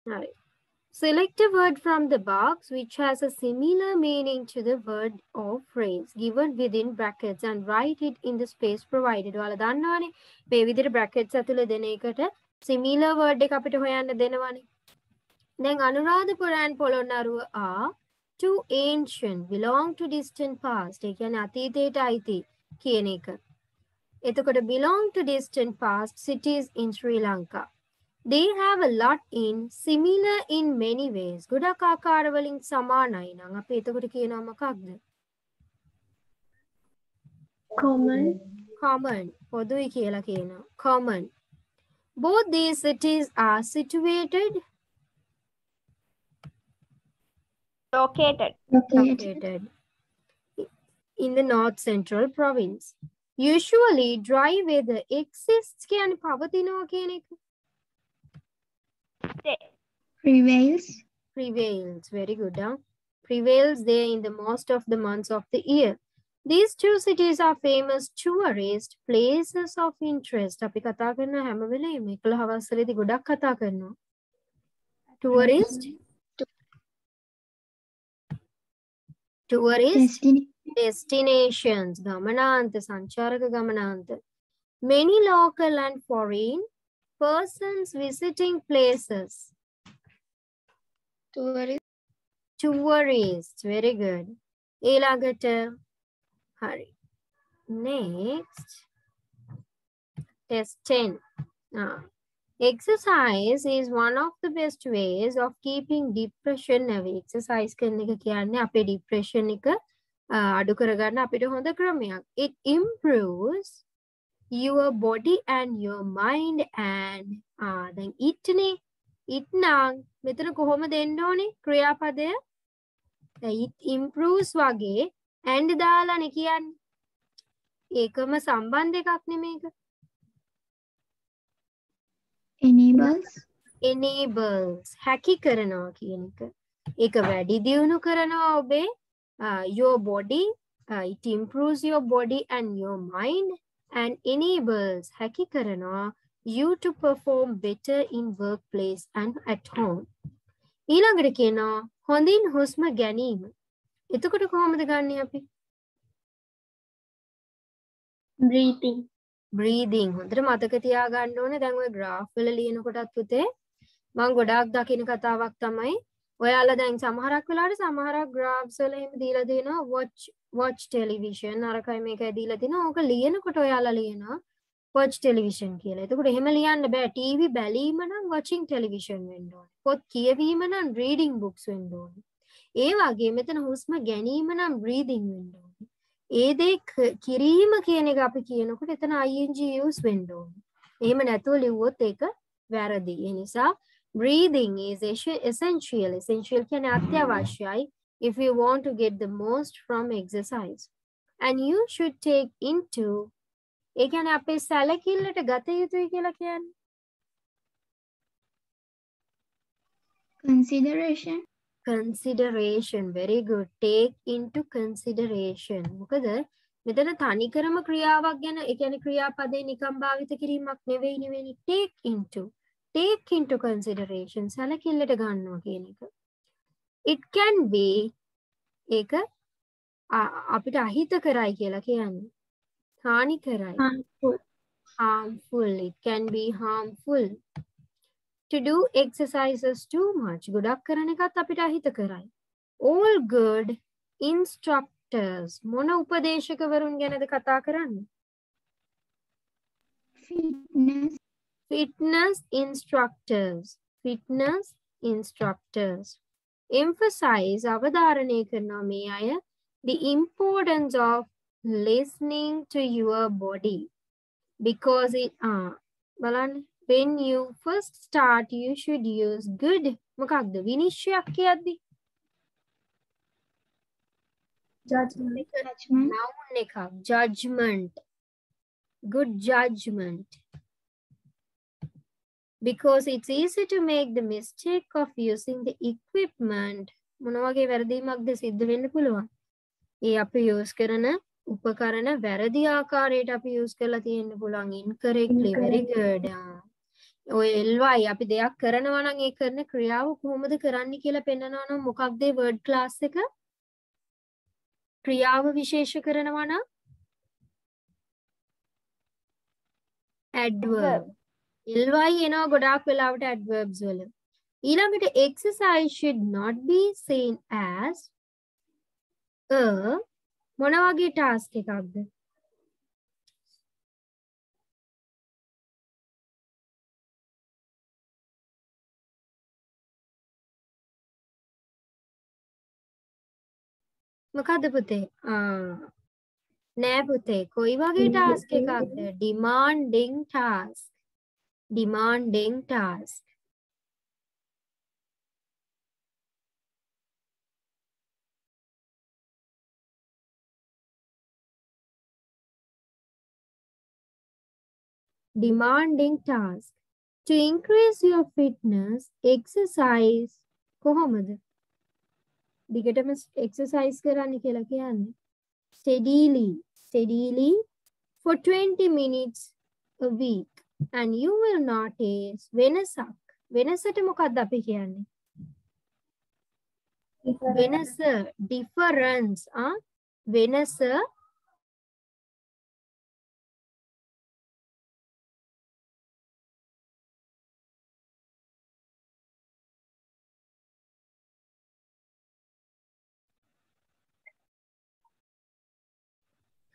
Right. Select a word from the box which has a similar meaning to the word or phrase given within brackets and write it in the space provided. ඔයාලා දන්නවනේ මේ විදිහට brackets ඇතුලේ දෙන එකට similar word එක අපිට හොයන්න දෙනවනේ. දැන් Anuradhapura and Polonnaruwa are too ancient, belong to distant past. ඒ කියන්නේ අතීතයට අයිති කියන එක. එතකොට belong to distant past cities in Sri Lanka. They have a lot in similar in many ways. ගොඩක් ආකාරවලින් සමානයි නම් අපි එතකොට කියනවා මොකක්ද? Common. පොදුයි කියලා කියනවා. Common. Both these cities are situated located in the north central province. Usually dry weather exists කියන්නේ පවතිනවා කියන එක. Prevails. Very good. Huh? Prevails there in the most of the months of the year. These two cities are famous tourist places of interest. අපි කතා කරන හැම වෙලේම 11 හවසේදී ගොඩක් කතා කරනවා. Tourist destinations. ගමනාන්ත සංචාරක ගමනාන්ත. Many local and foreign persons visiting places. Tourists. Very good. ඊළඟට හරි. Next. Test 10. Exercise is one of the best ways of keeping depression away. Exercise කරන එක කියන්නේ අපේ depression එක අඩු කරගන්න අපිට හොඳ ක්‍රමයක්. It improves your body and your mind and then itනේ it නම් මෙතන කොහොමද එන්න ඕනේ ක්‍රියාපදය? It improves වගේ and දාලානේ කියන්නේ. ඒකම සම්බන්ධ එකක් නෙමේක. Enables හැකි කරනවා කියන එක. ඒක වැඩි දියුණු කරනවා ඔබේ your body, it improves your body and your mind and enables හැකි කරනවා you to perform better in workplace and at home. ඊළඟට කියනවා හොඳින් හුස්ම ගැනීම. එතකොට කොහොමද ගන්නෙ අපි? breathing. හොඳට මතක තියාගන්න ඕනේ. දැන් ඔය graph වල ලියනකොටත් පුතේ මම ගොඩාක් දකින කතාවක් තමයි ඔයාලා දැන් සමහරක් වෙලාවට සමහරක් graphs වල එහෙම දීලා දෙනවා watch television අරකයි මේකයි දීලා තිනවා. ඕක ලියනකොට ඔයාලා ලියනවා watch television කියලා. එතකොට එහෙම ලියන්න බෑ. TV බැලීම නම් watching television වෙන්න ඕනේ. පොත් කියවීම නම් reading books වෙන්න ඕනේ. ඒ වගේ මෙතන හුස්ම ගැනීම නම් breathing වෙන්න ඕනේ. ඒ දේ කිරීම කියන එක අපි කියනකොට එතන ing use වෙන්න ඕනේ. එහෙම නැතුව ලිව්වොත් ඒක වැරදි. ඒ නිසා breathing is essential. Essential කියන්නේ අත්‍යවශ්‍යයි if you want to get the most from exercise. And you should take into ඒ කියන්නේ අපේ සැලකිල්ලට ගත යුතුයි කියලා කියන්නේ. Consideration. Very good. Take into consideration. මොකද මෙතන තනිකරම ක්‍රියාවක් ගැන ඒ කියන්නේ ක්‍රියාපදේ නිකම් භාවිත කිරීමක් නෙවෙයි. Take into consideration. සැලකිල්ලට ගන්නවා කියන එක. It can be ඒක අපිට අහිත කරයි කියලා කියන්නේ. හානි කරයි. Harmful. It can be harmful. To do exercises too much. ගොඩක් කරන එකත් අපිට අහිත කරයි. All good instructors. මොන උපදේශකවරුන් ගැනද කතා කරන්නේ? Fitness instructors. Emphasize අවධාරණය කරනවා මේ අය the importance of listening to your body because it බලන්න when you first start you should use good මොකක්ද විනිශ්චයක් කියද්දි noun එකක් judgment good judgment because it's easy to make the mistake of using the equipment මොන වගේ වැරදීමක්ද සිද්ධ වෙන්න පුළුවන් ඒ අපි use කරන උපකරණ වැරදි ආකාරයට අපි use කරලා තියෙන්න පුළුවන් incorrectly. Very good. ඔය ly අපි දෙයක් කරනවා නම් ඒ කරන ක්‍රියාව කොහොමද කරන්නේ කියලා පෙන්නනවා නම් මොකක්ද ඒ word class එක? ක්‍රියාව විශේෂ කරනවා නම් adverb. ly එනවා ගොඩාක් වෙලාවට adverbs වල. ඊළඟට exercise should not be seen as a මොන වගේ task එකක්ද? මොකද්ද පුතේ? නෑ පුතේ. කොයි වගේ task එකක්ද? demanding task. demanding task. demanding task. To increase your fitness, exercise කොහොමද? දිගටම exercise කරන්න කියලා කියන්නේ. steadily for 20 minutes a week and you will notice වෙනසක්. වෙනසට මොකක්ද අපි කියන්නේ? වෙනස, difference, වෙනස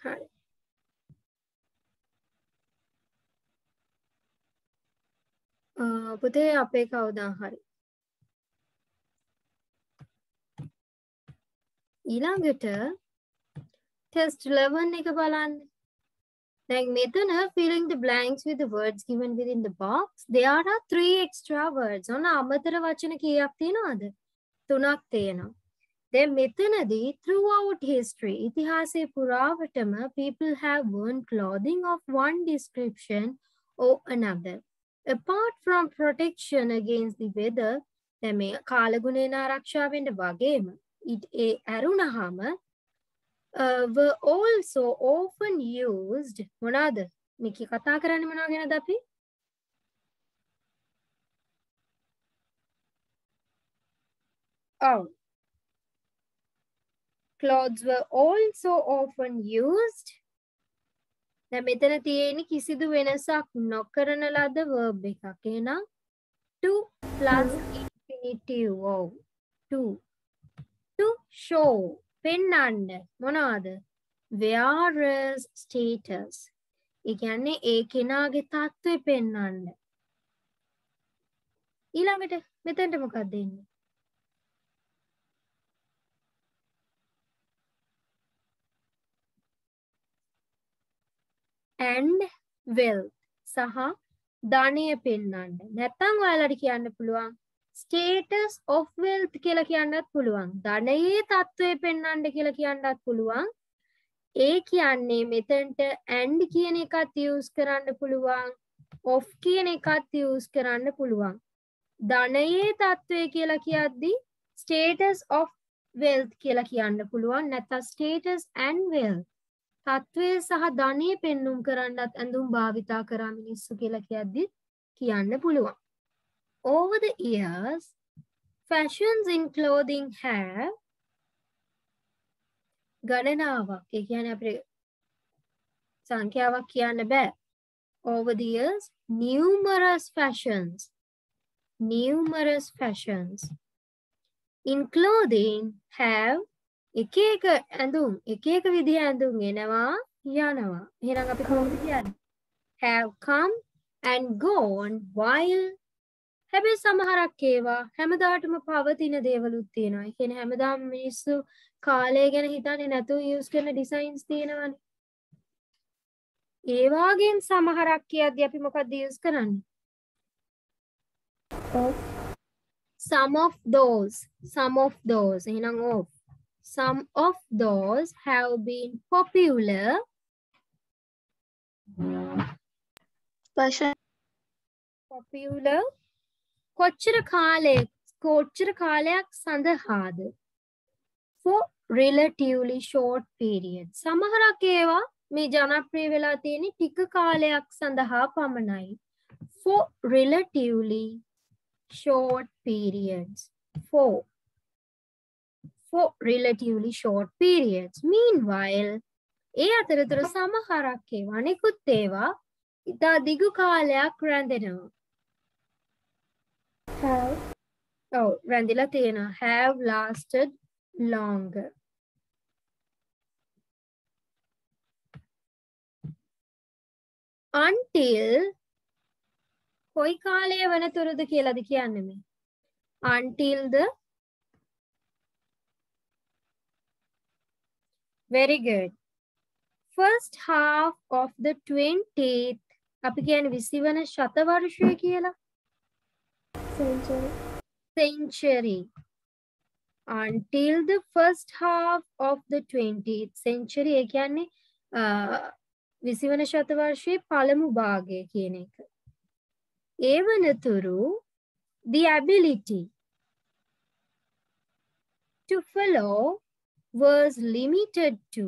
හරි. පුතේ අපේ කවුදා හරි. ඊළඟට test 11 එක බලන්න. දැන් මෙතන filling the blanks with the words given within the box. There are 3 extra words. ඔන්න අමතර වචන කීයක් තියෙනවද? 3ක් තියෙනවා. දැන් මෙතනදී throughout history ඉතිහාසයේ පුරාවටම people have worn clothing of one description or another. Apart from protection against the weather, දැන් මේ කාලගුණයෙන් ආරක්ෂා වෙන්න වගේම ඒ ඇරුණාම were also often used මොනවාද? මේක කතා කරන්නේ මොනවා ගැනද අපි? Oh. Clothes were also often used. දැන් මෙතන තියෙන්නේ කිසිදු වෙනසක් නොකරන ලද verb එකක්. එහෙනම් to plus infinitive of to show පෙන්වන්න මොනවාද? wearer's status. ඒ කියන්නේ ඒ කෙනාගේ තත්ත්වය පෙන්වන්න. ඊළඟට මෙතනට මොකක්ද එන්නේ? and wealth සහ ධනය පෙන්වන්න. නැත්නම් ඔයාලට කියන්න පුළුවන් status of wealth කියලා කියන්නත් පුළුවන්. ධනයේ තත්ත්වය පෙන්වන්න කියලා කියන්නත් පුළුවන්. ඒ කියන්නේ මෙතනට and කියන එකත් use කරන්න පුළුවන්. of කියන එකත් use කරන්න පුළුවන්. ධනයේ තත්ත්වය කියලා කියද්දි status of wealth කියලා කියන්න පුළුවන්. නැත්නම් status and wealth තත්ත්වය සහ ධනය පෙන්눔 කරන්නත් ඇඳුම් භාවිතා කරා මිනිස්සු කියලා කියද්දි කියන්න පුළුවන්. Over the years, fashions in clothing have ගණනාවක්. ඒ කියන්නේ අපේ සංඛ්‍යාවක් කියන්න බෑ. Over the years, numerous fashions in clothing have එක එක ඇඳුම් එක එක විදිහ ඇඳුම් එනවා යනවා. එහෙනම් අපි කොහොමද කියන්නේ? have come and gone while හැබැයි සමහරක් ඒවා හැමදාටම පවතින දේවලුත් තියෙනවා. ඒ කියන්නේ හැමදාම මිනිස්සු කාලය ගැන හිතන්නේ නැතුව use කරන designs තියෙනවානේ. ඒ වගේම සමහරක් කියද්දී අපි මොකක්ද use කරන්නේ? some of those එහෙනම් of some of those have been popular කොච්චර කාලයක් සඳහාද? for relatively short period. සමහරක් ඒවා මේ ජනප්‍රිය වෙලා තියෙන්නේ ටික කාලයක් සඳහා පමණයි. for relatively short periods. For relatively short periods. Meanwhile, ඒ අතරතුර සමහරක් ඒවා අනිකුත් ඒවා ඉතා දිගු කාලයක් රැඳෙනවා. රැඳිලා තියෙනවා. Have lasted longer. Until කොයි කාලය වෙනතුරුද කියලාද කියන්නේ මේ? Until the very good. First half of the 20th අපි කියන්නේ 20 වන ශතවර්ෂය කියලා. Century. Until the first half of the 20th century ඒ කියන්නේ 20 වන ශතවර්ෂයේ පළමු භාගය කියන එක. ඒ වනතුරු the ability to follow was limited to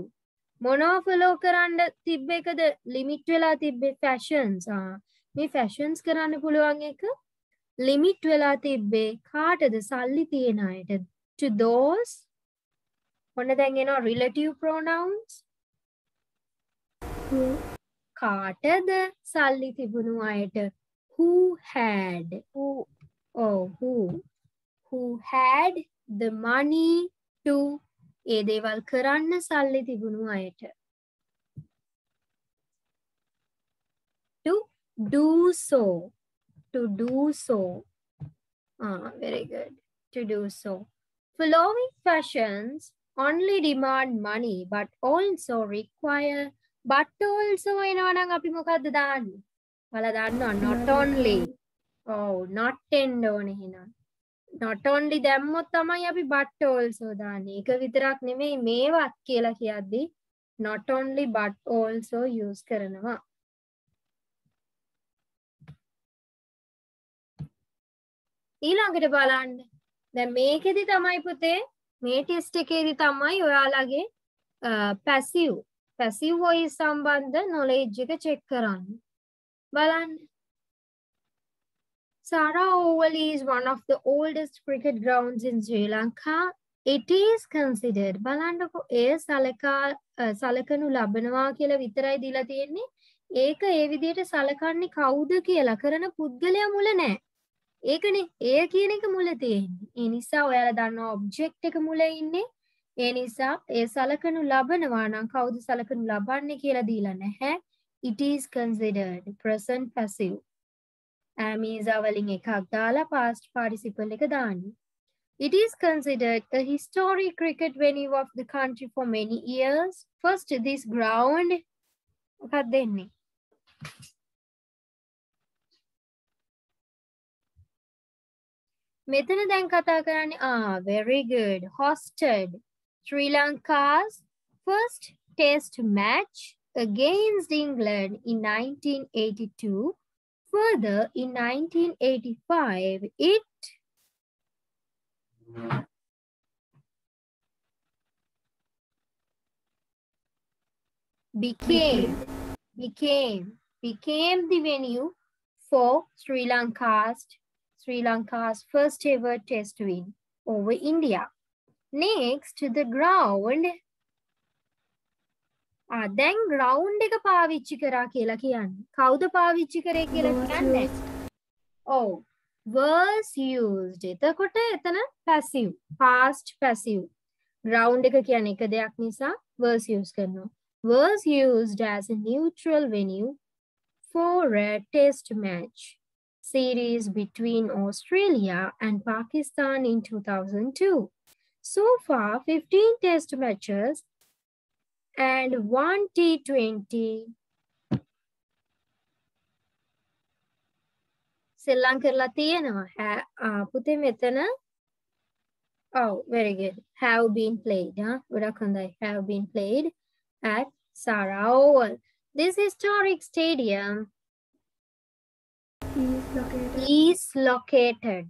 මොනවා follow කරන්න තිබ්බ එකද limit වෙලා තිබ්බේ fashions මේ fashions කරන්න පුළුවන් එක limit වෙලා තිබ්බේ කාටද සල්ලි තියන අයට to those ඔන්න දැන් එනවා relative pronouns කාටද සල්ලි තිබුණු අයට who had who had the money to ඒ දේවල් කරන්න සල්ලි තිබුණු අයට to do so very good to do so following fashions only demand money but also require but also එනවා නම් අපි මොකද්ද දාන්නේ ඔයාලා දන්නවා not only not end ඕනේ එහෙනම් not only දැම්මොත් තමයි අපි but also දාන්නේ. ඒක විතරක් නෙමෙයි මේවත් කියලා කියද්දි not only but also use කරනවා. ඊළඟට බලන්න. දැන් මේකෙදි තමයි පුතේ මේ ටෙස්ට් එකේදී තමයි ඔයාලගේ passive voice සම්බන්ධ knowledge එක check කරන්න. බලන්න. Sara Oval is one of the oldest cricket grounds in Sri Lanka. It is considered බලන්නකො ඒ සලකනු ලබනවා කියලා විතරයි දීලා තියෙන්නේ. ඒක ඒ විදිහට සලකන්නේ කවුද කියලා කරන පුද්ගලයා මුල නැහැ. ඒකනේ ඒ කියන එක මුල තියෙන්නේ. ඒ නිසා ඔයාලා දන්නවා object එක මුල ඉන්නේ. ඒ නිසා ඒ සලකනු ලබනවා නම් කවුද සලකනු ලබන්නේ කියලා දීලා නැහැ. It is considered present passive. Amisa වලින් එකක් දාලා past participle එක දාන්න. It is considered a historic cricket venue of the country for many years. First, this ground මොකක්ද දෙන්නේ? මෙතන දැන් කතා කරන්නේ very good. Hosted Sri Lanka's first test match against England in 1982. Further, in 1985, it became the venue for Sri Lanka's first ever test win over India. Next, the ground දැන් ground එක පාවිච්චි කරා කියලා කියන්නේ. කවුද පාවිච්චි කරේ කියලා කියන්නේ? was used. එතකොට එතන passive, past passive. ground එක කියන්නේ එක දෙයක් නිසා was use කරනවා. Was used as a neutral venue for a test match series between Australia and Pakistan in 2002. So far, 15 test matches and 1 T20 සෙල්ලම් කරලා තියෙනවා. පුතේ මෙතන very good. Have been played. ගොඩක් හොඳයි. Have been played at Sara Oval. This historic stadium is located.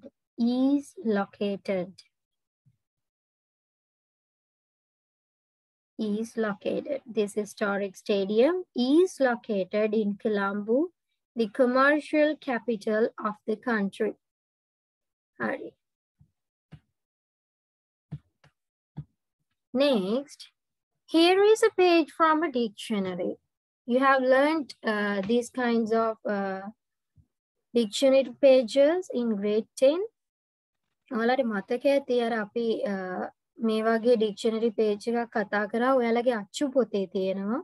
This historic stadium is located in Colombo, the commercial capital of the country. Hari. Next, here is a page from a dictionary. You have learned these kinds of dictionary pages in grade 10. ඔයාලට මතක ඇති අර අපි මේ වගේ dictionary page එකක් කතා කරා ඔයාලගේ අච්චු පොතේ තියෙනවා.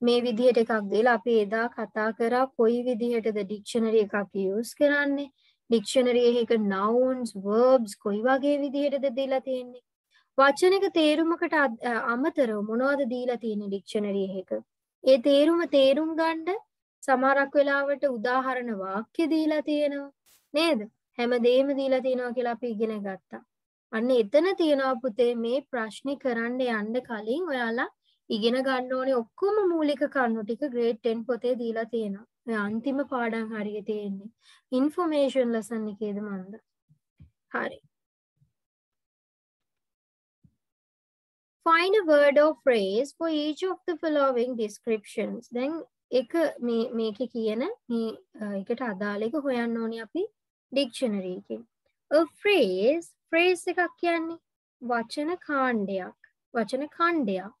මේ විදිහට එකක් දීලා අපි එදා කතා කරා කොයි විදිහටද dictionary එකක් use කරන්නේ. dictionary එකක nouns, verbs කොයි වගේ විදිහටද දීලා තියෙන්නේ. වචනක තේරුමකට අමතරව මොනවද දීලා තියෙන්නේ dictionary එකක. ඒ තේරුම් ගන්න සමහරක් වෙලාවට උදාහරණ වාක්‍ය දීලා තියෙනවා. නේද? හැමදේම දීලා තියෙනවා කියලා අපි ඉගෙන ගත්තා. අන්න එතන තියෙනවා පුතේ මේ ප්‍රශ්නේ කරන්න යන්න කලින් ඔයාලා ඉගෙන ගන්න ඕනේ ඔක්කොම මූලික කරුණු ටික grade 10 පොතේ දීලා තියෙනවා. ඔය අන්තිම පාඩම් හරිය තියෙන්නේ. information lesson එකේද මන්ද? හරි. Find a word or phrase for each of the following descriptions. දැන් එක මේකේ කියන මේ එකට අදාළ එක හොයන්න ඕනේ අපි dictionary එකෙන්. A phrase එකක් කියන්නේ වචන ඛණ්ඩයක්.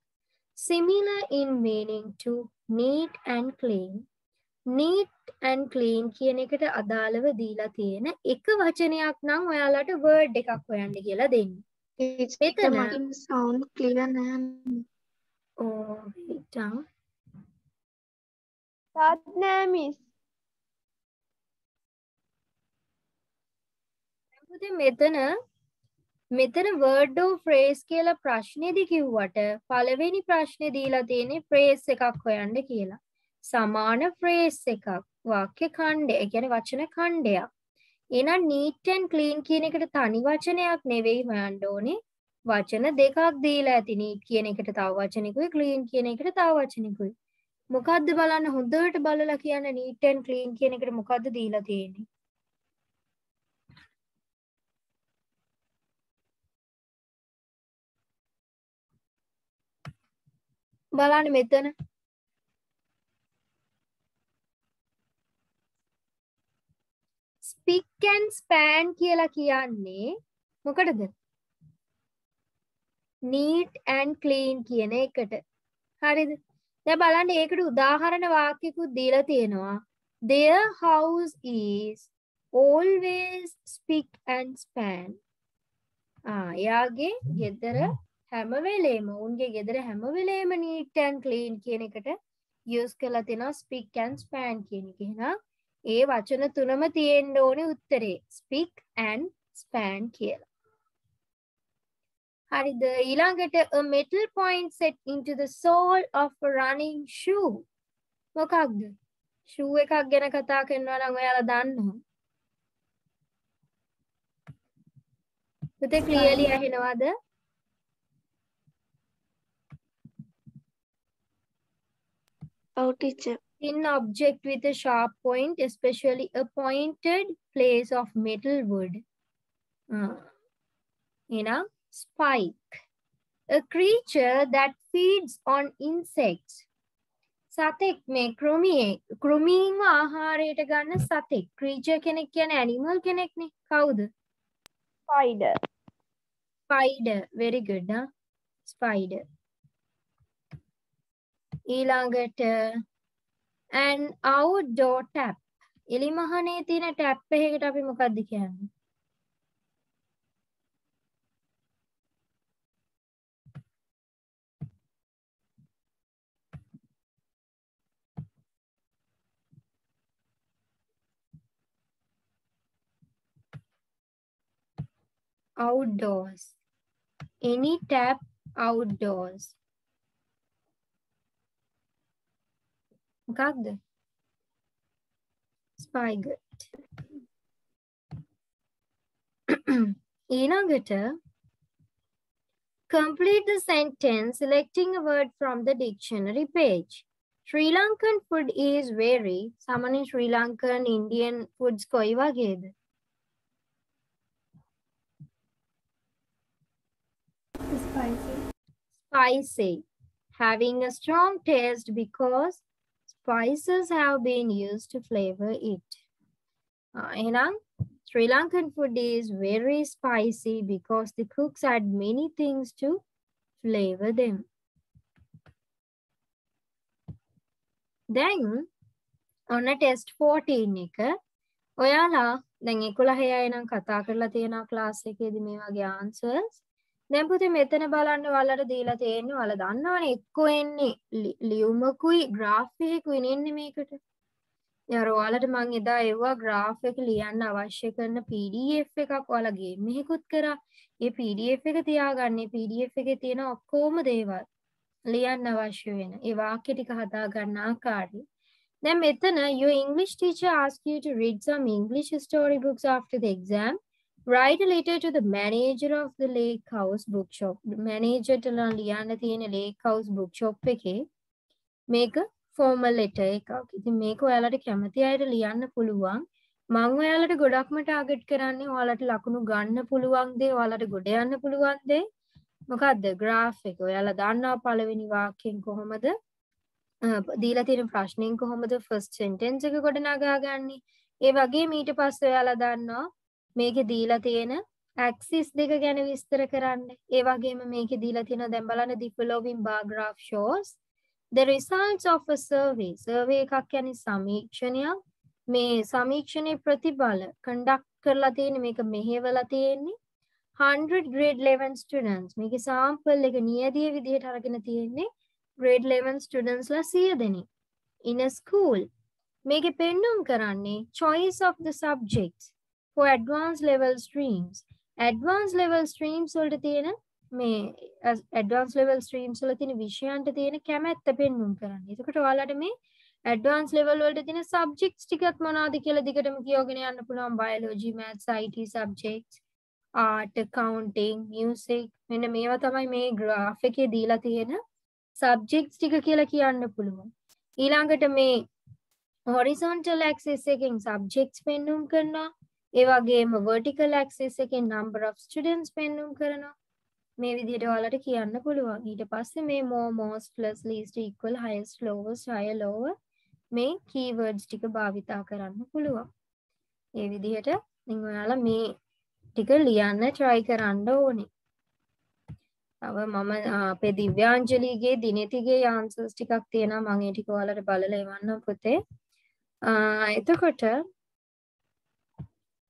Similar in meaning to neat and clean. Neat and clean කියන එකට අදාළව දීලා තියෙන එක වචනයක් නම් ඔයාලට word එකක් හොයන්න කියලා දෙන්නේ. Metan sound clear නෑ. wait down. තාත් නෑ මිස්. මෙතන word or phrase කියලා ප්‍රශ්නේදී කිව්වට පළවෙනි ප්‍රශ්නේ දීලා තියෙන්නේ phrase එකක් හොයන්න කියලා. සමාන phrase එකක් වාක්‍ය ඛණ්ඩය. ඒ කියන්නේ වචන ඛණ්ඩයක්. එහෙනම් neat and clean කියන එකට තනි වචනයක් නෙවෙයි හොයන්න ඕනේ. වචන දෙකක් දීලා ඇති. neat කියන එකට තව වචනකුයි clean කියන එකට තව වචනකුයි. මොකද්ද බලන්න හොඳට බලලා කියන්න neat and clean කියන එකට මොකද්ද දීලා තියෙන්නේ? බලන්න මෙතන spick and span කියලා කියන්නේ මොකටද? neat and clean කියන එකට. හරිද? දැන් බලන්න ඒකට උදාහරණ වාක්‍යකුත් දීලා තියෙනවා. Their house is always spick and span. එයාගේ ගෙදර හැම වෙලේම උන්ගේ ගෙදර හැම වෙලේම neat and clean කියන එකට use කරලා තියෙනවා spick and span කියන එක. එහෙනම් ඒ වචන තුනම තියෙන්න ඕනේ උත්තරේ spick and span කියලා. හරිද? ඊළඟට a metal point set into the sole of a running shoe. මොකක්ද? shoe එකක් ගැන කතා කරනවා නම් ඔයාලා දන්නවා. පුතේ clearly ඇහෙනවද? Oh, teacher. In object with a sharp point, especially a pointed place of metal wood. Spike. A creature that feeds on insects. සතෙක් මේ කෘමීන්ව ආහාරයට ගන්න සතෙක්. creature කෙනෙක් කියන්නේ animal කෙනෙක් නේ. කවුද? Spider. Spider. Very good, huh? Spider. ඊළඟට an outdoor tap. එලිමහනේ තියෙන tap එකකට අපි මොකක්ද කියන්නේ? Outdoors. Any tap outdoors. මොකක්ද? Spigot. ඊළඟට complete the sentence selecting a word from the dictionary page. Sri Lankan food is very. Someone in Sri Lankan Indian foods කොයි වගේද? Spicy. Spicy. Having a strong taste because spices have been used to flavor it. එහෙනම් Sri Lankan food is very spicy because the cooks add many things to flavor them. Then on a test 14 එක ඔයාලා දැන් 11 අය නම් කතා කරලා තියෙනවා class එකේදී මේ වගේ answers. දැන් පුතේ මෙතන බලන්න ඔයාලට දීලා තියෙන්නේ ඔයාලා දන්නවනේ එක්කෝ එන්නේ ලියුමකුයි graph එකකුයි එන්නේ මේකට. යාර ඔයාලට මම එදා ඒවා graph එක ලියන්න අවශ්‍ය කරන PDF එකක් ඔයාලා ගේම් එකකුත් කරා. ඒ PDF එක තියාගන්න. ඒ PDF එකේ තියෙන ඔක්කොම දේවල් ලියන්න අවශ්‍ය වෙන. ඒ වාක්‍ය ටික හදා ගන්න ආකාරي. Then මෙතන your English teacher asked you to read some English storybooks after the exam. Write a letter to the manager of the Lake House bookshop. Manager ට ලියන්න තියෙන Lake House bookshop එකේ මේක formal letter එකක්. ඉතින් මේක ඔයාලට කැමති අයට ලියන්න පුළුවන්. මම ඔයාලට ගොඩක්ම ටාගට් කරන්නේ ඔයාලට ලකුණු ගන්න පුළුවන් දේ, ඔයාලට ගොඩ යන්න පුළුවන් දේ. මොකද්ද? graph එක. ඔයාලා දන්නවා පළවෙනි වාක්‍යයෙන් කොහොමද දීලා තියෙන ප්‍රශ්නෙන් කොහොමද first sentence එක ගොඩනගා ගන්නෙ. ඒ වගේම ඊට පස්සේ ඔයාලා දන්නවා මේකේ දීලා තියෙන axis දෙක ගැන විස්තර කරන්න. ඒ වගේම මේකේ දීලා තියෙන දැන් බලන්න the following bar graph shows the results of a survey. survey එකක් කියන්නේ සමීක්ෂණයක්. මේ සමීක්ෂණයේ ප්‍රතිඵල conduct කරලා තියෙන්නේ මේක මෙහෙवला තියෙන්නේ 100 grade 11 students. මේකේ sample එක නියදිය විදිහට අරගෙන තියෙන්නේ grade 11 students ලා 100 දෙනෙක් in a school. මේකේ පෙන්වුම් කරන්නේ choice of the subjects for advanced level streams. advanced level streams වලට තියෙන මේ advanced level streams වල තියෙන විෂයන්ට තියෙන කැමැත්ත පෙන්වුම් කරන්නේ. එතකොට ඔයාලට මේ advanced level වලට තියෙන subjects ටිකත් මොනවද කියලා දිගටම කියවගෙන යන්න පුළුවන්. biology, maths, IT subjects, art, accounting, music. මෙන්න මේවා තමයි මේ graph එකේ දීලා තියෙන subjects ටික කියලා කියන්න පුළුවන්. ඊළඟට මේ horizontal axis එකෙන් subjects පෙන්වුම් කරනවා. ඒ වගේම vertical axis එකෙන් number of students පෙන්වුම් කරනවා. මේ විදිහට ඔයාලට කියන්න පුළුවන්. ඊට පස්සේ මේ more, most, plus, least, equal, highest, lowest, higher, lower මේ keywords ටික භාවිතා කරන්න පුළුවන්. ඒ විදිහට ඉතින් ඔයාලා මේ ටික ලියන්න try කරන්න ඕනේ. තව මම අපේ දිව්‍යාංජලිගේ දිනෙතිගේ answers ටිකක් තියෙනවා. මම ඒ ටික ඔයාලට බලලා එවන්නම් පුතේ. එතකොට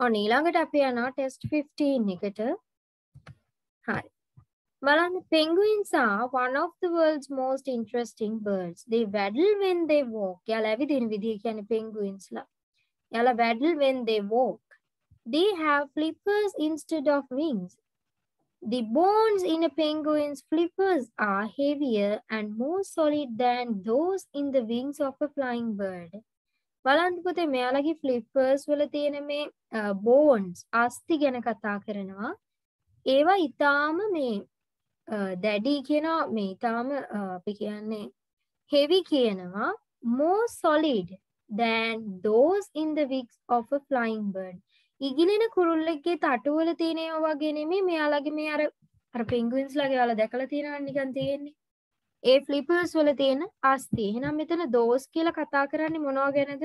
ඊළඟට අපි යනවා test 15 එකට. හරි. බලන්න, penguins are one of the world's most interesting birds. They waddle when they walk. යාලා ඇවිදින විදිය කියන්නේ penguins ලා. යාලා waddle when they walk. They have flippers instead of wings. The bones in a penguin's flippers are heavier and more solid than those in the wings of a flying bird. බලන්න පුතේ මෙයාලගේ flippers වල තියෙන මේ bones අස්ථි ගැන කතා කරනවා. ඒවා ඊටාම මේ දැඩි කියනවා, මේ ඊටාම අපි කියන්නේ heavy කියනවා, more solid than those in the wings of a flying bird. ඉගිලෙන කුරුල්ලෙක්ගේ තටුවල තියෙන ඒවා වගේ නෙමෙයි මෙයාලගේ මේ අර penguins ලාගේ ඔයාලා දැකලා තියෙනවා නිකන් තියෙන්නේ. ඒ flippers වල තියෙන අස්ථි. එහෙනම් මෙතන those කියලා කතා කරන්නේ මොනවා ගැනද?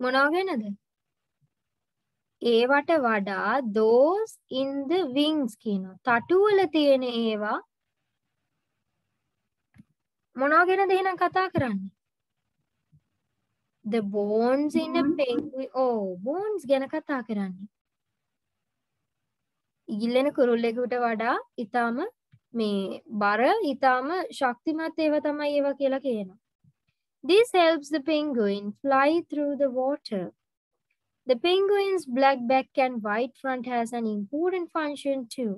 මොනවා ගැනද? ඒවට වඩා those in the wings කියනවා. තටුවල තියෙන ඒවා මොනවා ගැනද එහෙනම් කතා කරන්නේ? The bones in a penguin. bones ගැන කතා කරන්නේ. ඉගිල්ලෙන කුරුල්ලෙකුට වඩා ඊටාම මේ බර ඊටාම ශක්තිමත් ඒවා තමයි ඒවා කියලා කියනවා. This helps the penguin fly through the water. The penguin's black back and white front has an important function too.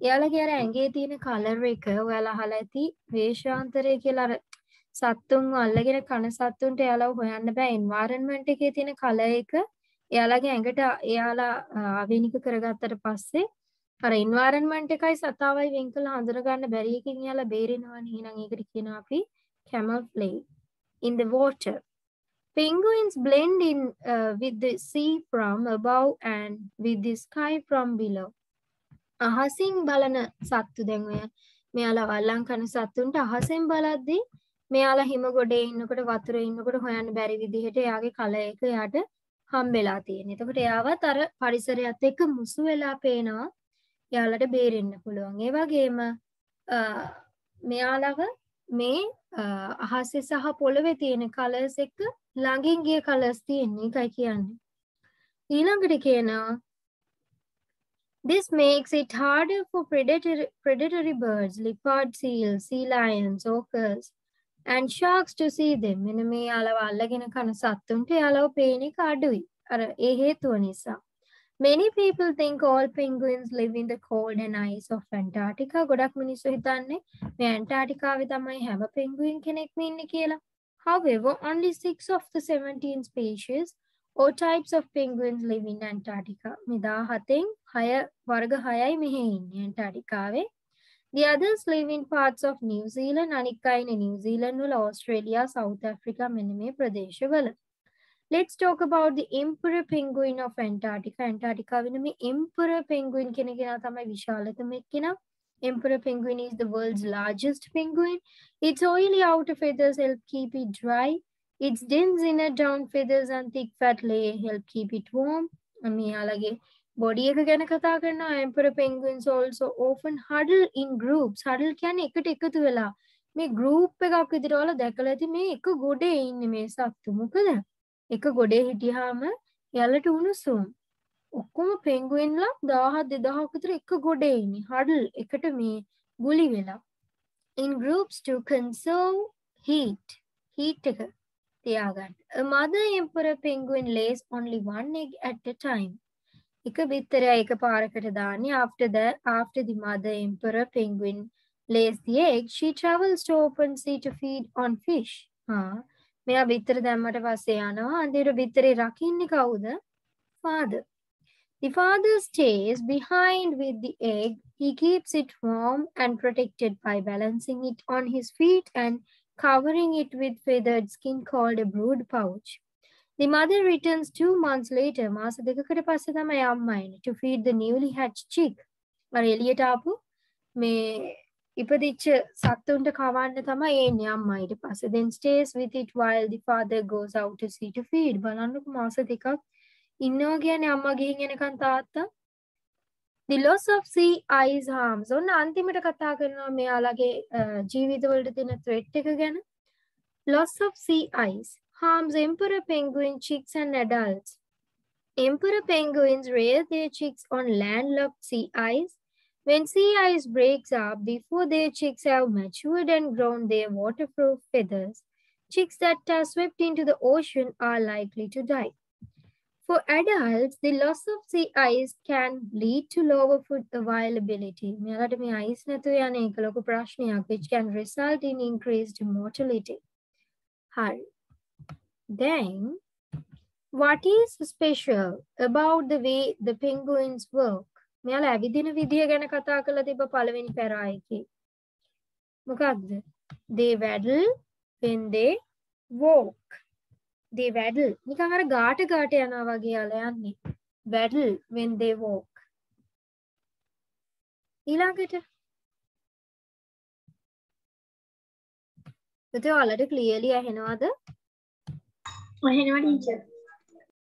එයාලගේ අර ඇඟේ තියෙන කලර් එක ඔයාලා අහලා ඇති වේශාන්තරය කියලා අර සත්තුන්ව අල්ලගෙන කන සත්තුන්ට එයාලව හොයන්න බෑ. එන්වයරන්මන්ට් එකේ තියෙන කලර් එක එයාලගේ ඇඟට එයාලා ආවේනික කරගත්තට පස්සේ අර එන්වයරන්මන්ට් එකයි සතාවයි වෙන් කළ හඳුන ගන්න බැරි එකකින් එයාලා බේරෙනවානේ. එහෙනම් ඒකට කියනවා අපි camouflage in the water. Penguins blend in with the sea from above and with the sky from below. අහසින් බලන සත්තු දැන් ඔය මෙයාලා වල්ලං කන සත්තුන්ට අහසෙන් බලද්දී මෙයාලා හිම ගොඩේ ඉන්නකොට වතුරේ ඉන්නකොට හොයන්න බැරි විදිහට එයාගේ කල එක එයාට හම්බෙලා තියෙනවා. එතකොට එයාවත් අර පරිසරයත් එක්ක මුසු වෙලා පේනවා. එයාලට බේරෙන්න පුළුවන්. ඒ වගේම මෙයාලව මේ අහසේ සහ පොළවේ තියෙන කලර්ස් එක්ක ළඟින් ගිය කලර්ස් තියෙන්නේ. ඒකයි කියන්නේ. ඊළඟට කියනවා this makes it harder for predatory birds, leopard seals, sea lions, orcas, and sharks to see them. මෙන්න මේ යාලව අල්ලගෙන කන සත්තුන්ට යාලව පේන එක අඩුයි. අර ඒ හේතුව නිසා. Many people think all penguins live in the cold and ice of Antarctica. ගොඩක් මිනිස්සු හිතන්නේ මේ ඇන්ටාර්ටිකාවේ තමයි හැම penguin කෙනෙක්ම ඉන්නේ කියලා. However, only 6 of the 17 species or types of penguins live in Antarctica. මේ 17න් 6 වර්ග 6යි මෙහි ඉන්නේ ඇන්ටාර්ටිකාවේ. The others live in parts of New Zealand, අනික් අය ඉන්නේ New Zealand වල, Australia, South Africa මෙන්න මේ ප්‍රදේශවල. Let's talk about the emperor penguin of Antarctica. Antarctica වෙන මේ emperor penguin කෙනා තමයි විශාලතම එක්කෙනා. Emperor penguin is the world's largest penguin. Its oily outer feathers help keep it dry. Its dense inner down feathers and thick fat layer help keep it warm. මෙයාලගේ body එක ගැන කතා කරනවා. Emperor penguins also often huddle in groups. Huddle කියන්නේ එකට එකතු වෙලා. මේ group එකක් විදිහට වල දැකලා ඇති මේ එක ගොඩේ ඉන්නේ මේ සත්තු. මොකද? එක ගොඩේ හිටියාම යාලට උණුසුම්. ඔක්කොම penguinලා 1000 2000 විතර එක ගොඩේ ඉන්නේ. huddle එකට මේ ගුලි වෙලා. In groups to conserve heat. Heat එක තියාගන්න. A mother emperor penguin lays only one egg at a time. එක බිත්තරය එක පාරකට දාන්නේ. After the mother emperor penguin lays the egg, she travels to open sea to feed on fish. මෙයා බිත්තර දැම්මට පස්සේ යනවා. අන්තිමට බිත්තරේ රකින්නේ කවුද? Father. The father stays behind with the egg. He keeps it warm and protected by balancing it on his feet and covering it with feathered skin called a brood pouch. The mother returns 2 months later, මාස දෙකකට පස්සේ තමයි අම්මා එන්නේ, to feed the newly hatched chick. අර එළියට ආපු මේ ඉපදිච්ච සත්තුන්ට කවන්න තමයි එන්නේ අම්මා ඊට පස්සේ. Then stays with it while the father goes out to sea to feed. බලන්නකො මාස දෙකක් ඉන්නවා කියන්නේ අම්මා ගිහින් එනකන් තාත්තා. The loss of sea ice harms. ඔන්න අන්තිමට කතා කරනවා මෙයාලගේ ජීවිතවලට තියෙන threat එක ගැන. Loss of sea ice harms emperor penguin chicks and adults. Emperor penguins rear their chicks on landlocked sea ice. When sea ice breaks up before their chicks have matured and grown their waterproof feathers, chicks that are swept into the ocean are likely to die. For adults, the loss of sea ice can lead to lower food availability. මෙයාලට මේ ice නැතුව යන එක ලොකු ප්‍රශ්නයක්, which can result in increased mortality. හරි. Then, what is special about the way the penguins work? මෙයාලා ඇවිදින විදිය ගැන කතා කරලා තිබ්බ පළවෙනි පැරා එකේ. මොකක්ද? They waddle when they walk. They waddle. නිකන් අර ගාට යනවා වගේ යාලා යන්නේ. Waddle when they walk. ඊළඟට පුතේ ඔයාලට clearly ඇහෙනවද? ඇහෙනවා teacher.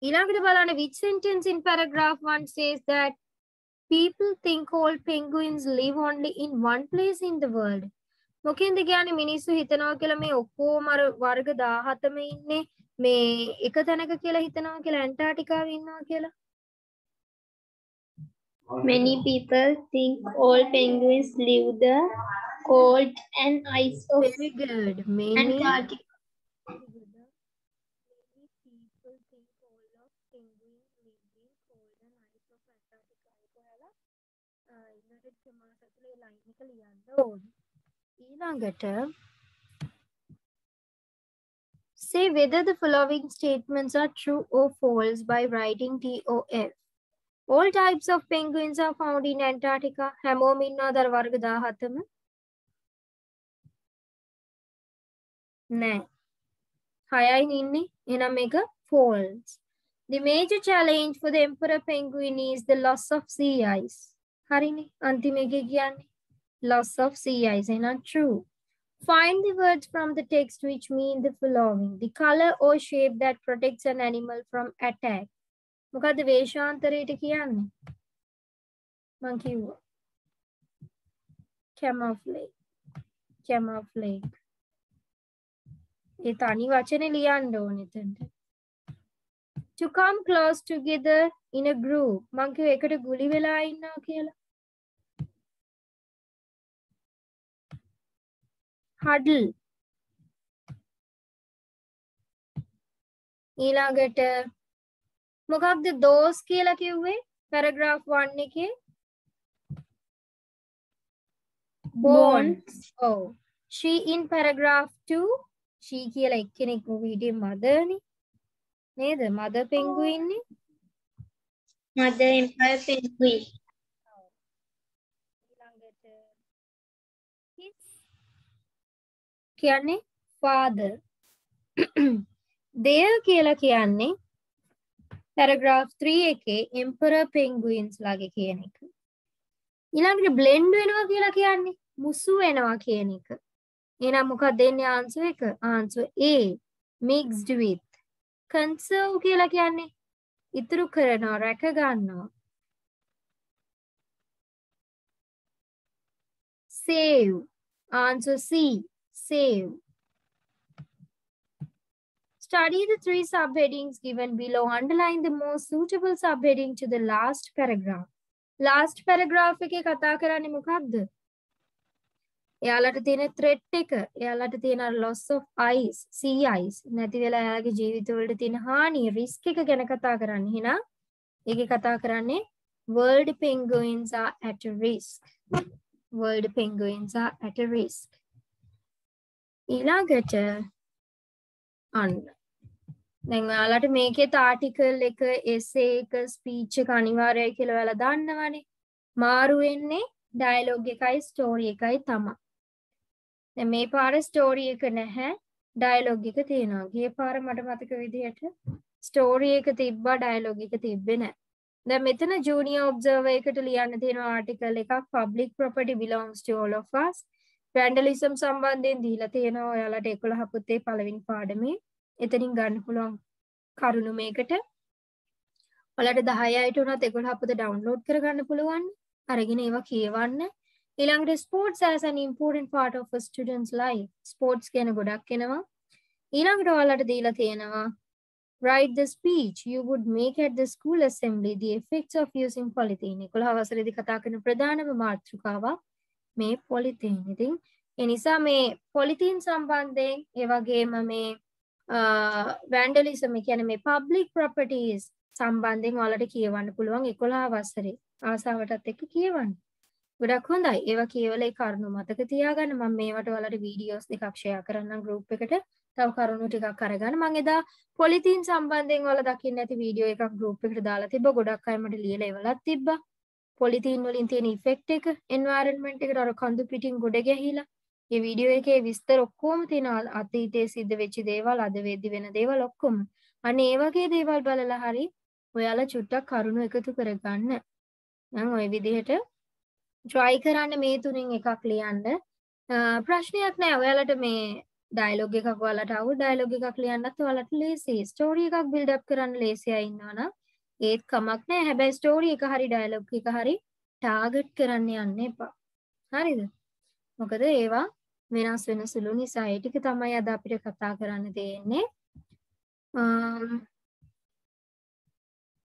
ඊළඟට බලන්න which sentence in paragraph 1 says that people think all penguins live only in one place in the world. මොකෙන්ද කියන්නේ මිනිස්සු හිතනවා කියලා මේ ඔක්කොම අර වර්ග 17ම ඉන්නේ මේ එක තැනක කියලා හිතනවා කියලා ඇන්ටාර්ටිකාවේ ඉන්නවා කියලා. Many people think all penguins live the cold and ice of Very good. Many Antarctica. people think all of penguins live in cold and ice of Antarctica. ඉන්නට සමාස ඇතුලේ ලයින් එක ලියන්න ඕනේ. ඊළඟට say whether the following statements are true or false by writing TOF. All types of penguins are found in Antarctica. හැමෝම ඉන්නවද අර වර්ග 17ම? නෑ. 6යි ඉන්නේ. එහෙනම් මේක false. The major challenge for the emperor penguin is the loss of sea ice. හරිනේ. අන්තිම එකේ කියන්නේ loss of sea ice. එහෙනම් true. Find the words from the text which mean the following. The color or shape that protects an animal from attack. මොකද්ද වේශාන්තරයට කියන්නේ? මං කිව්වා. Camouflage. Camouflage. ඒ තනි වචනේ ලියන්න ඕනේ එතනට. To come close together in a group. මං කිව්වා එකට ගුලි වෙලා ඉන්නවා කියලා. Huddle. ඊළඟට මොකක්ද those කියලා කිව්වේ? paragraph 1 එකේ bonds. Oh. She in paragraph 2 she කියලා එක්කෙනෙක් ඔබේ mother නේ. නේද? mother penguin නේ. Mother empire penguin. ඊළඟට his කියන්නේ father. their කියලා කියන්නේ paragraph 3 එකේ emperor penguins ලාගේ කියන එක. ඊළඟට blend වෙනවා කියලා කියන්නේ මුසු වෙනවා කියන එක. එහෙනම් මොකක්ද දෙන්නේ answer එක? answer A mixed with. conserve කියලා කියන්නේ ඉතුරු කරනවා රැක ගන්නවා. save answer C save. Study the 3 subheadings given below. Underline the most suitable subheading to the last paragraph. Last paragraph එකේ කතා කරන්නේ මොකක්ද? එයාලට තියෙන threat එක, එයාලට තියෙන loss of ice, sea ice නැති වෙලා එයාගේ ජීවිතවලට තියෙන හානිය, risk එක ගැන කතා කරන්නේ. එහෙනම් ඒකේ කතා කරන්නේ world penguins are at a risk. World penguins are at a risk. ඊළඟට අන්න දැන් ඔයාලට මේකේ ආටිකල් එක essay එක speech එක අනිවාර්යයි කියලා ඔයාලා දන්නවනේ. මාරු වෙන්නේ dialogue එකයි story එකයි තමයි. දැන් මේ පාරේ story එක නැහැ dialogue එක තියෙනවා. ගිය පාර මට මතක විදිහට story එක තිබ්බා dialogue එක තිබ්බේ නැහැ. දැන් මෙතන junior observer එකට ලියන්න තියෙන article එකක් public property belongs to all of us. vandalism සම්බන්ධයෙන් දීලා තියෙනවා ඔයාලට 11 පුතේ පළවෙනි පාඩමේ. එතනින් ගන්න පුළුවන් කරුණු මේකට. ඔයාලට 10යිට උනත් 11 පුත ඩවුන්ලෝඩ් කරගන්න පුළුවන්. අරගෙන ඒවා කියවන්න. ඊළඟට sports as an important part of a student's life. sports කියන ගොඩක් එනවා. ඊළඟට ඔයාලට දීලා තියෙනවා write the speech you would make at the school assembly the effects of using polythene. 11 වසරේදී කතා කරන ප්‍රධානම මාතෘකාවක් මේ polythene. ඉතින් ඒ නිසා මේ polythene සම්බන්ධයෙන් ඒ වගේම මේ vandalism කියන්නේ මේ public properties සම්බන්ධයෙන් ඔයාලට කියවන්න පුළුවන් 11 වසරේ. ආසාවටත් එක්ක කියවන්න. ගොඩක් හොඳයි. ඒවා කියවලා ඒ කරුණු මතක තියාගන්න. මම මේවට ඔයාලට වීඩියෝස් දෙකක් ෂෙයා කරන්නම් group එකට. තව කරුණු ටිකක් අරගන්න. මම එදා පොලිතීන් සම්බන්ධයෙන් ඔයාලා දකින්න ඇති වීඩියෝ එකක් group එකට දාලා තිබ්බා. ගොඩක් අය මට ලියලා එවලත් තිබ්බා. පොලිතීන් වලින් තියෙන ඉෆෙක්ට් එක environment එකට අර කඳු පිටින් ගොඩ ගැහිලා. මේ වීඩියෝ එකේ විස්තර ඔක්කොම තියෙනවා. අතීතයේ සිද්ධ වෙච්ච දේවල්, අද වෙද්දි වෙන දේවල් ඔක්කොම. අනේ ඒ වගේ දේවල් බලලා හරි ඔයාලා චුට්ටක් කරුණු එකතු කරගන්න. නම් ওই විදිහට try කරන්න මේ තුنين එකක් ලියන්න. ප්‍රශ්නයක් නෑ. ඔයාලට මේ ඩයලොග් එකක් ඔයාලට ආව ඩයලොග් එකක් ලියන්නත් ඔයාලට ලේසියි. ස්ටෝරි එකක් බිල්ඩ් අප් කරන්න ලේසියි අය ඉන්නවනම් ඒත් කමක් නෑ. හැබැයි ස්ටෝරි එක හරි ඩයලොග් එක හරි ටාගට් කරන්න යන්න එපා. හරිද? මොකද ඒවා වෙනස් වෙන සුළු නිසා ඒ ටික තමයි අද අපිට කතා කරන්න තියෙන්නේ.